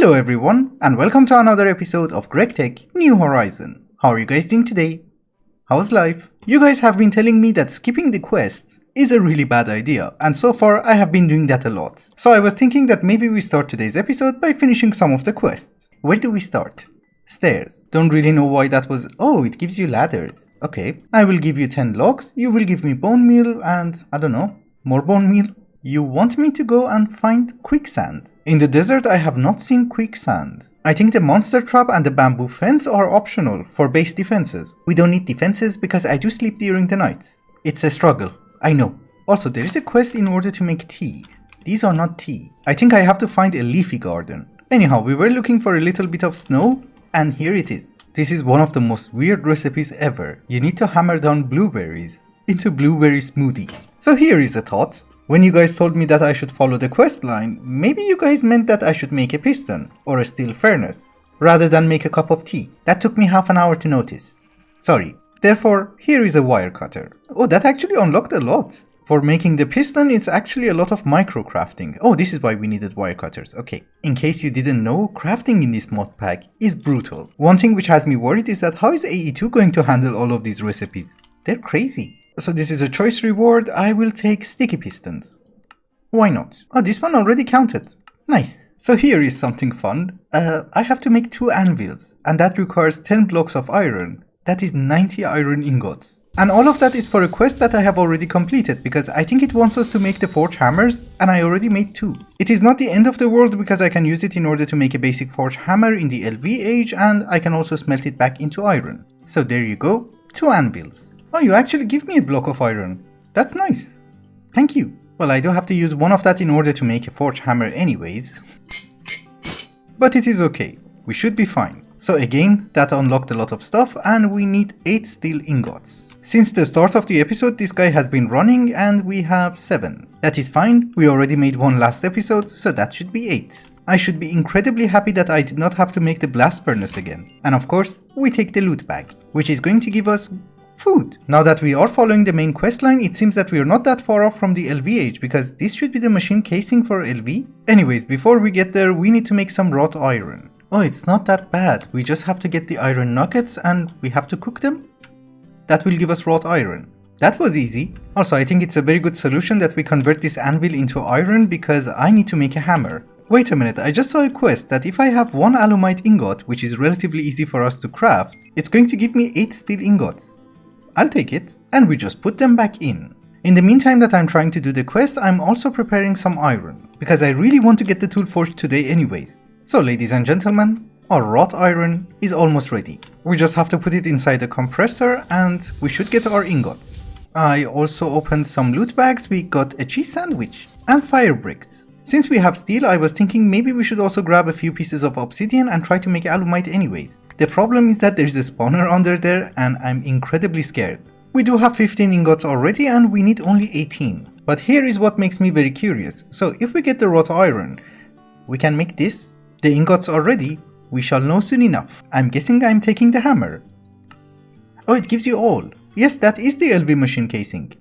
Hello everyone, and welcome to another episode of GregTech New Horizons. How are you guys doing today? How's life? You guys have been telling me that skipping the quests is a really bad idea, and so far I have been doing that a lot. So I was thinking that maybe we start today's episode by finishing some of the quests. Where do we start? Stairs. Don't really know why that was. Oh, it gives you ladders. Okay, I will give you 10 logs, you will give me bone meal, and I don't know, more bone meal? You want me to go and find quicksand? In the desert I have not seen quicksand. I think the monster trap and the bamboo fence are optional for base defenses. We don't need defenses because I do sleep during the night. It's a struggle, I know. Also, there is a quest in order to make tea. These are not tea. I think I have to find a leafy garden. Anyhow, we were looking for a little bit of snow, and here it is. This is one of the most weird recipes ever. You need to hammer down blueberries into blueberry smoothie. So here is a thought. When you guys told me that I should follow the quest line, maybe you guys meant that I should make a piston or a steel furnace, rather than make a cup of tea. That took me half an hour to notice. Sorry. Therefore, here is a wire cutter. Oh, that actually unlocked a lot. For making the piston, it's actually a lot of micro crafting. Oh, this is why we needed wire cutters. Okay. In case you didn't know, crafting in this mod pack is brutal. One thing which has me worried is that how is AE2 going to handle all of these recipes? They're crazy. So this is a choice reward. I will take sticky pistons. Why not? Oh, this one already counted. Nice. So here is something fun. I have to make 2 anvils, and that requires 10 blocks of iron. That is 90 iron ingots. And all of that is for a quest that I have already completed, because I think it wants us to make the forge hammers, and I already made 2. It is not the end of the world because I can use it in order to make a basic forge hammer in the LV age, and I can also smelt it back into iron. So there you go, 2 anvils. Oh, you actually give me a block of iron. That's nice. Thank you. Well, I do have to use one of that in order to make a forge hammer anyways. But it is okay. We should be fine. So again, that unlocked a lot of stuff, and we need 8 steel ingots. Since the start of the episode, this guy has been running and we have 7. That is fine. We already made one last episode, so that should be 8. I should be incredibly happy that I did not have to make the blast furnace again. And of course, we take the loot bag, which is going to give us food. Now that we are following the main questline, it seems that we are not that far off from the LV age, because this should be the machine casing for LV. Anyways, before we get there, we need to make some wrought iron. Oh, it's not that bad. We just have to get the iron nuggets and we have to cook them. That will give us wrought iron. That was easy. Also, I think it's a very good solution that we convert this anvil into iron, because I need to make a hammer. Wait a minute, I just saw a quest that if I have 1 alumite ingot, which is relatively easy for us to craft, it's going to give me 8 steel ingots. I'll take it, and we just put them back in. In the meantime that I'm trying to do the quest, I'm also preparing some iron, because I really want to get the tool forged today anyways. So ladies and gentlemen, our wrought iron is almost ready. We just have to put it inside the compressor and we should get our ingots. I also opened some loot bags. We got a cheese sandwich and fire bricks. Since we have steel, I was thinking maybe we should also grab a few pieces of obsidian and try to make alumite anyways. The problem is that there is a spawner under there and I'm incredibly scared. We do have 15 ingots already and we need only 18. But here is what makes me very curious. So if we get the wrought iron, we can make this. The ingots are ready. We shall know soon enough. I'm guessing I'm taking the hammer. Oh, it gives you all. Yes, that is the LV machine casing.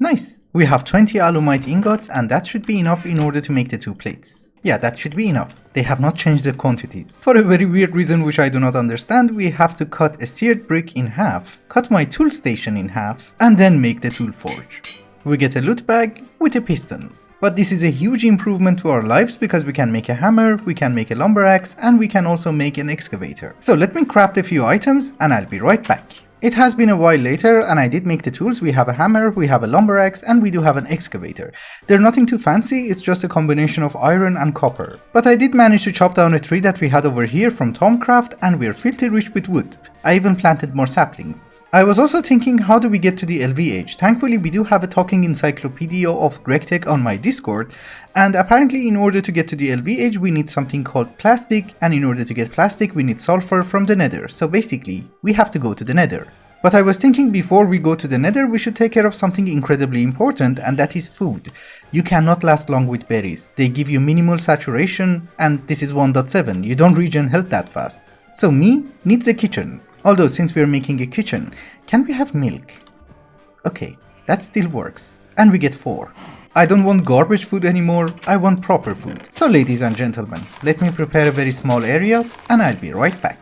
Nice. We have 20 alumite ingots and that should be enough in order to make the 2 plates. Yeah, that should be enough. They have not changed the quantities. For a very weird reason which I do not understand, we have to cut a seared brick in half, cut my tool station in half, and then make the tool forge. We get a loot bag with a piston. But this is a huge improvement to our lives because we can make a hammer, we can make a lumber axe, and we can also make an excavator. So let me craft a few items and I'll be right back. It has been a while later and I did make the tools. We have a hammer, we have a lumber axe, and we do have an excavator. They're nothing too fancy, it's just a combination of iron and copper. But I did manage to chop down a tree that we had over here from Tomcraft and we're filthy rich with wood. I even planted more saplings. I was also thinking, how do we get to the LV age? Thankfully we do have a talking encyclopedia of GregTech on my Discord, and apparently in order to get to the LV age we need something called plastic, and in order to get plastic we need sulfur from the Nether, so basically we have to go to the Nether. But I was thinking before we go to the Nether we should take care of something incredibly important, and that is food. You cannot last long with berries, they give you minimal saturation, and this is 1.7, you don't regen health that fast. So me needs a kitchen. Although since we are making a kitchen, can we have milk? Okay, that still works. And we get 4. I don't want garbage food anymore, I want proper food. So ladies and gentlemen, let me prepare a very small area and I'll be right back.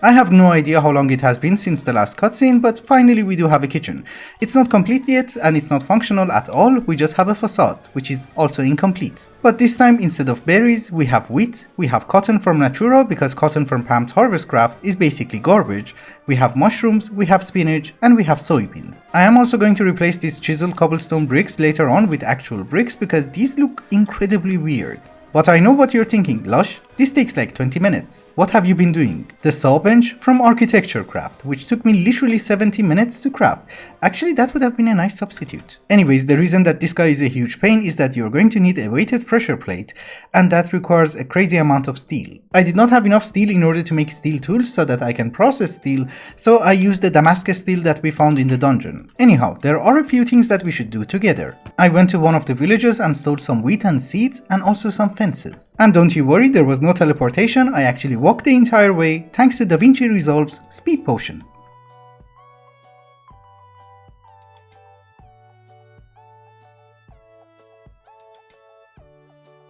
I have no idea how long it has been since the last cutscene, but finally we do have a kitchen. It's not complete yet and it's not functional at all, we just have a facade, which is also incomplete. But this time instead of berries, we have wheat, we have cotton from Natura because cotton from Pam's Harvest Craft is basically garbage, we have mushrooms, we have spinach, and we have soybeans. I am also going to replace these chiseled cobblestone bricks later on with actual bricks because these look incredibly weird. But I know what you're thinking, Lash, this takes like 20 minutes. What have you been doing? The saw bench from Architecture Craft, which took me literally 70 minutes to craft. Actually, that would have been a nice substitute. Anyways, the reason that this guy is a huge pain is that you're going to need a weighted pressure plate, and that requires a crazy amount of steel. I did not have enough steel in order to make steel tools so that I can process steel, so I used the Damascus steel that we found in the dungeon. Anyhow, there are a few things that we should do together. I went to one of the villages and stole some wheat and seeds, and also some fences. And don't you worry, there was no teleportation, I actually walked the entire way thanks to DaVinci Resolve's speed potion.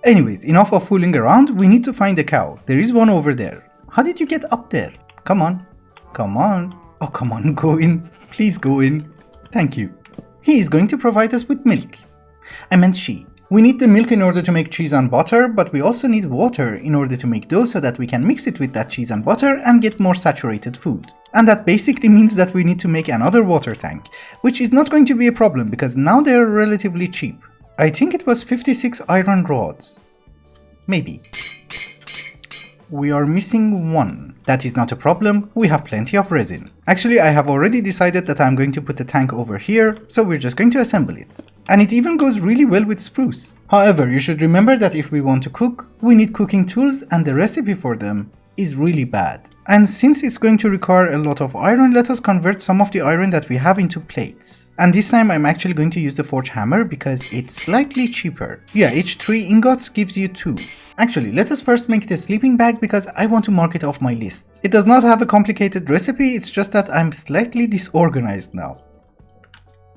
Anyways, enough of fooling around, we need to find a cow. There is one over there. How did you get up there? Come on. Come on. Oh, come on, go in. Please go in. Thank you. He is going to provide us with milk. I meant she. We need the milk in order to make cheese and butter, but we also need water in order to make dough so that we can mix it with that cheese and butter and get more saturated food. And that basically means that we need to make another water tank, which is not going to be a problem because now they are relatively cheap. I think it was 56 iron rods. Maybe. We are missing one. That is not a problem, we have plenty of resin. Actually, I have already decided that I'm going to put the tank over here, so we're just going to assemble it. And it even goes really well with spruce. However, you should remember that if we want to cook, we need cooking tools and the recipe for them is really bad. And since it's going to require a lot of iron, let us convert some of the iron that we have into plates. And this time I'm actually going to use the forge hammer because it's slightly cheaper. Yeah, each 3 ingots gives you 2. Actually, let us first make the sleeping bag because I want to mark it off my list. It does not have a complicated recipe, it's just that I'm slightly disorganized now.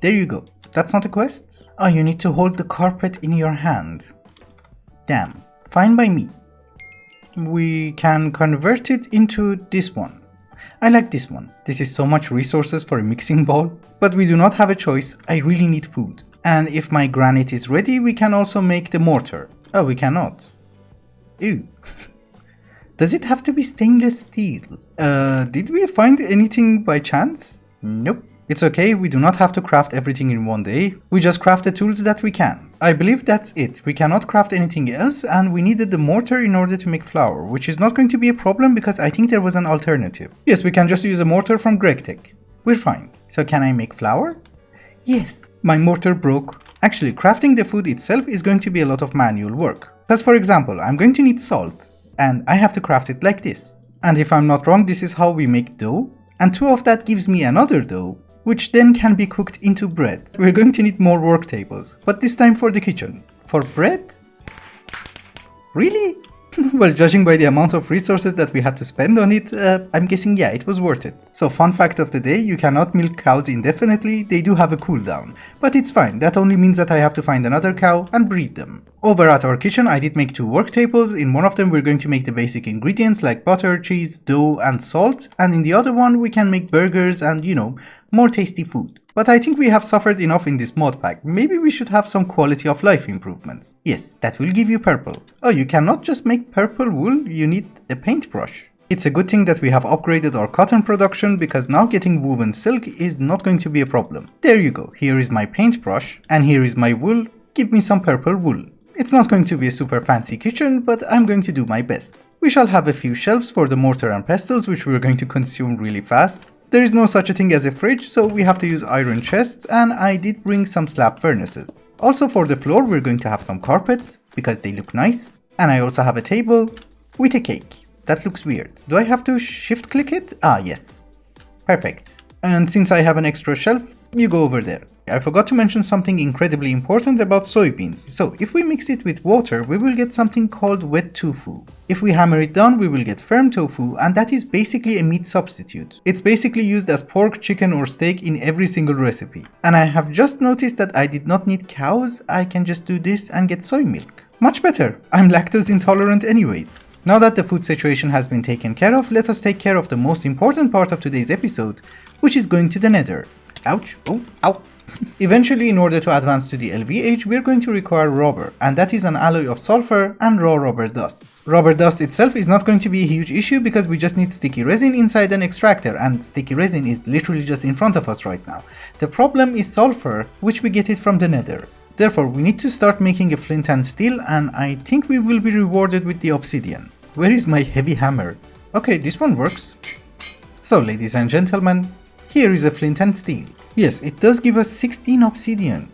There you go. That's not a quest? Oh, you need to hold the carpet in your hand. Damn. Fine by me. We can convert it into this one. I like this one. This is so much resources for a mixing bowl. But we do not have a choice. I really need food. And if my granite is ready, we can also make the mortar. Oh, we cannot. Ew. Does it have to be stainless steel? Did we find anything by chance? Nope. It's okay, we do not have to craft everything in one day. We just craft the tools that we can. I believe that's it. We cannot craft anything else and we needed the mortar in order to make flour, which is not going to be a problem because I think there was an alternative. Yes, we can just use a mortar from GregTech. We're fine. So can I make flour? Yes. My mortar broke. Actually, crafting the food itself is going to be a lot of manual work. Because for example, I'm going to need salt and I have to craft it like this. And if I'm not wrong, this is how we make dough. And 2 of that gives me another dough, which then can be cooked into bread. We're going to need more work tables, but this time for the kitchen. For bread? Really? Well, judging by the amount of resources that we had to spend on it, I'm guessing yeah, it was worth it. So fun fact of the day, you cannot milk cows indefinitely, they do have a cooldown. But it's fine, that only means that I have to find another cow and breed them. Over at our kitchen, I did make 2 work tables. In one of them we're going to make the basic ingredients like butter, cheese, dough and salt. And in the other one we can make burgers and, you know, more tasty food. But I think we have suffered enough in this mod pack, maybe we should have some quality of life improvements. Yes, that will give you purple. Oh, you cannot just make purple wool, you need a paintbrush. It's a good thing that we have upgraded our cotton production because now getting woven silk is not going to be a problem. There you go, here is my paintbrush and here is my wool, give me some purple wool. It's not going to be a super fancy kitchen, but I'm going to do my best. We shall have a few shelves for the mortar and pestles which we're going to consume really fast. There is no such a thing as a fridge, so we have to use iron chests, and I did bring some slab furnaces. Also for the floor we're going to have some carpets, because they look nice. And I also have a table with a cake. That looks weird. Do I have to shift click it? Ah, yes. Perfect. And since I have an extra shelf, you go over there. I forgot to mention something incredibly important about soybeans. So if we mix it with water, we will get something called wet tofu. If we hammer it down, we will get firm tofu, and that is basically a meat substitute. It's basically used as pork, chicken or steak in every single recipe. And I have just noticed that I did not need cows, I can just do this and get soy milk. Much better, I'm lactose intolerant anyways. Now that the food situation has been taken care of, let us take care of the most important part of today's episode, which is going to the Nether. Ouch, oh, ow. Eventually, in order to advance to the LVH, we are going to require rubber, and that is an alloy of sulfur and raw rubber dust. Rubber dust itself is not going to be a huge issue because we just need sticky resin inside an extractor, and sticky resin is literally just in front of us right now. The problem is sulfur, which we get it from the Nether. Therefore, we need to start making a flint and steel, and I think we will be rewarded with the obsidian. Where is my heavy hammer? Okay, this one works. So, ladies and gentlemen, here is a flint and steel. Yes, it does give us 16 obsidian.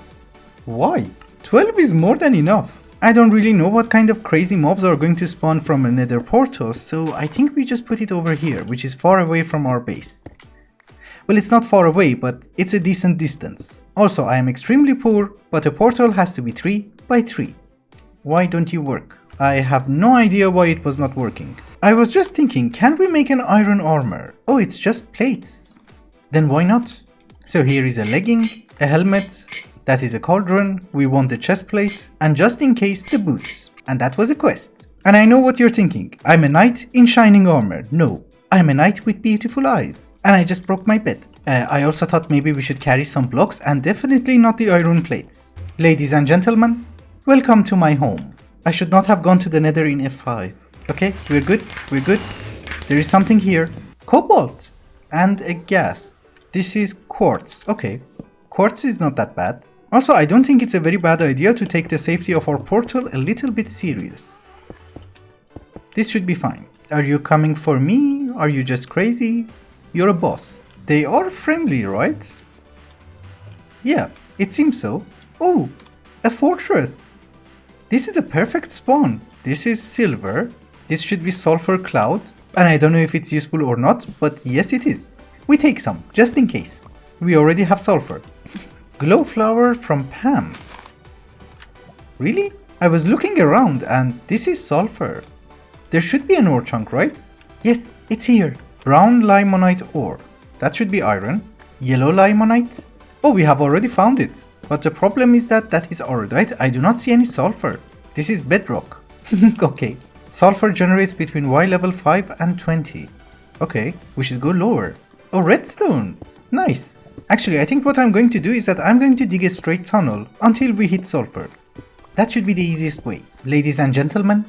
Why? 12 is more than enough. I don't really know what kind of crazy mobs are going to spawn from a Nether portal, so I think we just put it over here, which is far away from our base. Well, it's not far away, but it's a decent distance. Also, I am extremely poor, but a portal has to be 3 by 3. Why don't you work? I have no idea why it was not working. I was just thinking, can we make an iron armor? Oh, it's just plates. Then why not? So here is a legging, a helmet, that is a cauldron, we want the chest plate, and just in case the boots. And that was a quest. And I know what you're thinking, I'm a knight in shining armor. No, I'm a knight with beautiful eyes. And I just broke my bed. I also thought maybe we should carry some blocks and definitely not the iron plates. Ladies and gentlemen, welcome to my home. I should not have gone to the Nether in F5. Okay, we're good, we're good. There is something here. Cobalt! And a ghast. This is quartz. Okay, quartz is not that bad. Also, I don't think it's a very bad idea to take the safety of our portal a little bit serious. This should be fine. Are you coming for me? Are you just crazy? You're a boss. They are friendly, right? Yeah, it seems so. Oh, a fortress. This is a perfect spawn. This is silver. This should be sulfur cloud. And I don't know if it's useful or not, but yes it is. We take some, just in case. We already have sulfur. Glow flower from Pam. Really? I was looking around and this is sulfur. There should be an ore chunk, right? Yes, it's here. Brown limonite ore. That should be iron. Yellow limonite. Oh, we have already found it. But the problem is that is iodite. I do not see any sulfur. This is bedrock. Okay. Sulfur generates between Y level 5 and 20. Okay, we should go lower. Oh, redstone! Nice! Actually, I think what I'm going to do is that I'm going to dig a straight tunnel until we hit sulfur. That should be the easiest way. Ladies and gentlemen,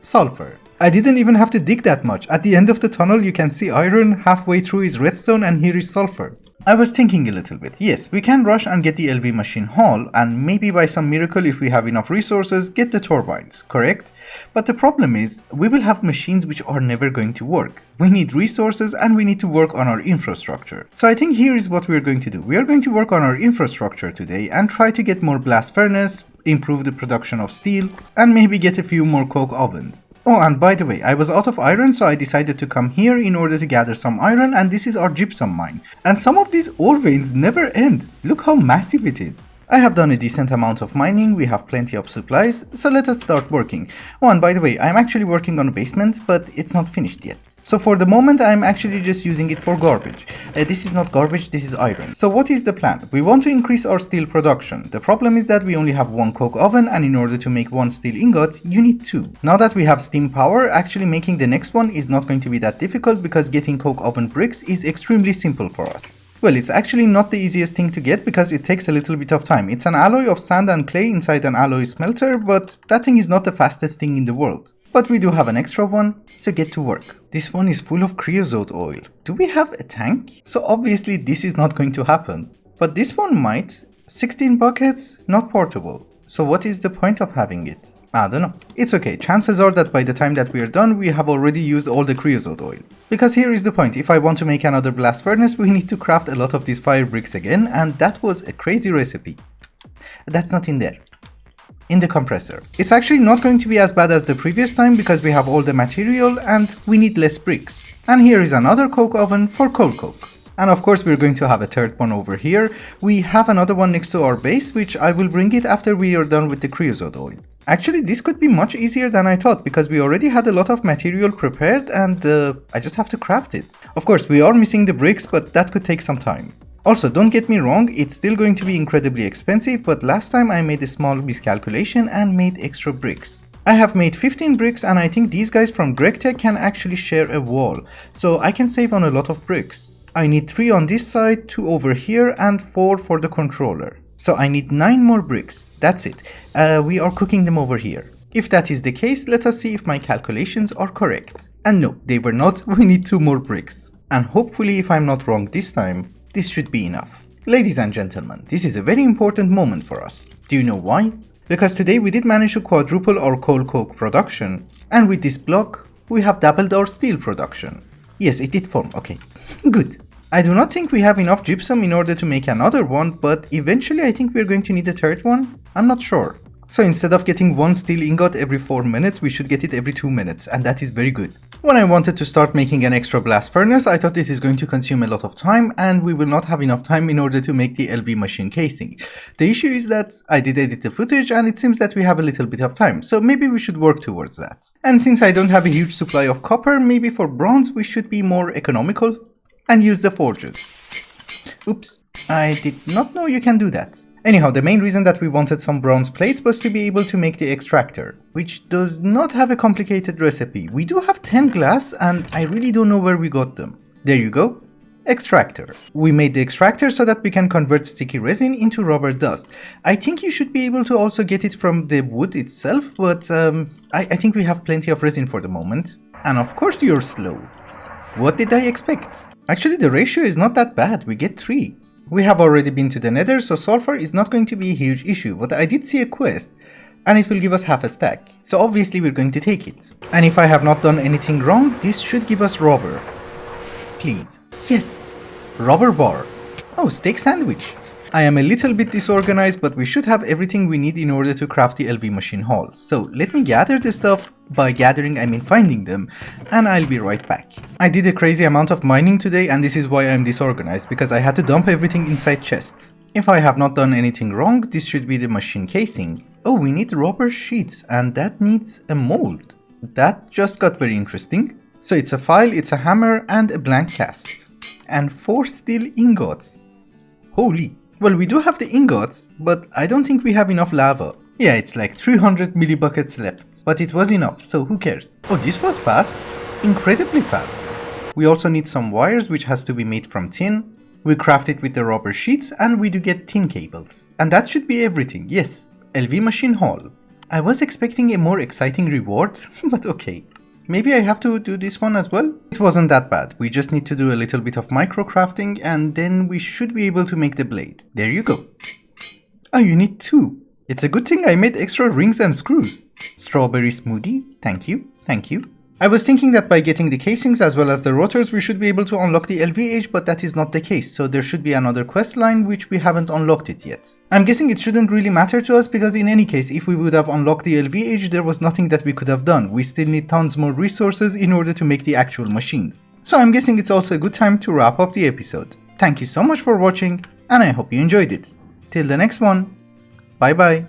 sulfur. I didn't even have to dig that much. At the end of the tunnel you can see iron, halfway through is redstone, and here is sulfur. I was thinking a little bit. Yes, we can rush and get the LV machine hall, and maybe by some miracle, if we have enough resources, get the turbines, correct? But the problem is, we will have machines which are never going to work. We need resources and we need to work on our infrastructure. So I think here is what we're going to do. We are going to work on our infrastructure today and try to get more blast furnace, improve the production of steel, and maybe get a few more coke ovens. Oh, and by the way, I was out of iron, so I decided to come here in order to gather some iron, and this is our gypsum mine. And some of these ore veins never end. Look how massive it is. I have done a decent amount of mining, we have plenty of supplies, so let us start working. Oh, and by the way, I'm actually working on a basement, but it's not finished yet. So for the moment, I'm actually just using it for garbage. This is not garbage, this is iron. So what is the plan? We want to increase our steel production. The problem is that we only have one coke oven, and in order to make one steel ingot, you need two. Now that we have steam power, actually making the next one is not going to be that difficult because getting coke oven bricks is extremely simple for us. Well, it's actually not the easiest thing to get because it takes a little bit of time. It's an alloy of sand and clay inside an alloy smelter, but that thing is not the fastest thing in the world. But we do have an extra one, so get to work. This one is full of creosote oil. Do we have a tank? So obviously this is not going to happen. But this one might. 16 buckets, not portable. So what is the point of having it? I don't know. It's okay, chances are that by the time that we are done, we have already used all the creosote oil. Because here is the point, if I want to make another blast furnace, we need to craft a lot of these fire bricks again, and that was a crazy recipe. That's not in there. In the compressor. It's actually not going to be as bad as the previous time because we have all the material and we need less bricks. And here is another coke oven for coal coke. And of course we're going to have a third one over here. We have another one next to our base, which I will bring it after we are done with the creosote oil. Actually, this could be much easier than I thought because we already had a lot of material prepared and I just have to craft it. Of course, we are missing the bricks, but that could take some time. Also, don't get me wrong, it's still going to be incredibly expensive, but last time I made a small miscalculation and made extra bricks. I have made 15 bricks and I think these guys from GregTech can actually share a wall, so I can save on a lot of bricks. I need 3 on this side, 2 over here and 4 for the controller. So I need 9 more bricks, that's it. We are cooking them over here. If that is the case, let us see if my calculations are correct. And no, they were not, we need 2 more bricks. And hopefully if I'm not wrong this time, this should be enough. Ladies and gentlemen, this is a very important moment for us. Do you know why? Because today we did manage to quadruple our coal coke production, and with this block, we have doubled our steel production. Yes, it did form, okay, good. I do not think we have enough gypsum in order to make another one, but eventually I think we're going to need a third one. I'm not sure. So instead of getting one steel ingot every 4 minutes, we should get it every 2 minutes, and that is very good. When I wanted to start making an extra blast furnace, I thought it is going to consume a lot of time, and we will not have enough time in order to make the LV machine casing. The issue is that I did edit the footage, and it seems that we have a little bit of time, so maybe we should work towards that. And since I don't have a huge supply of copper, maybe for bronze we should be more economical and use the forges. Oops, I did not know you can do that. Anyhow, the main reason that we wanted some bronze plates was to be able to make the extractor, which does not have a complicated recipe. We do have 10 glass and I really don't know where we got them. There you go. Extractor. We made the extractor so that we can convert sticky resin into rubber dust. I think you should be able to also get it from the wood itself, but I think we have plenty of resin for the moment. And of course you're slow. What did I expect? Actually, the ratio is not that bad. We get 3. We have already been to the Nether, so sulfur is not going to be a huge issue, but I did see a quest and it will give us half a stack. So obviously we're going to take it. And if I have not done anything wrong, this should give us rubber. Please. Yes! Rubber bar. Oh, steak sandwich. I am a little bit disorganized, but we should have everything we need in order to craft the LV machine hull. So let me gather the stuff. By gathering I mean finding them, and I'll be right back. I did a crazy amount of mining today and this is why I'm disorganized, because I had to dump everything inside chests. If I have not done anything wrong, this should be the machine casing. Oh, we need rubber sheets and that needs a mold. That just got very interesting. So it's a file, it's a hammer and a blank cast. And 4 steel ingots. Holy. Well, we do have the ingots, but I don't think we have enough lava. Yeah, it's like 300 millibuckets left, but it was enough, so who cares? Oh, this was fast. Incredibly fast. We also need some wires, which has to be made from tin. We craft it with the rubber sheets, and we do get tin cables. And that should be everything, yes. LV machine haul. I was expecting a more exciting reward, but okay. Maybe I have to do this one as well? It wasn't that bad. We just need to do a little bit of micro crafting, and then we should be able to make the blade. There you go. Oh, you need 2. It's a good thing I made extra rings and screws. Strawberry smoothie, thank you, thank you. I was thinking that by getting the casings as well as the rotors we should be able to unlock the LVH, but that is not the case, so there should be another quest line which we haven't unlocked it yet. I'm guessing it shouldn't really matter to us because in any case if we would have unlocked the LVH there was nothing that we could have done. We still need tons more resources in order to make the actual machines. So I'm guessing it's also a good time to wrap up the episode. Thank you so much for watching and I hope you enjoyed it. Till the next one. Bye bye.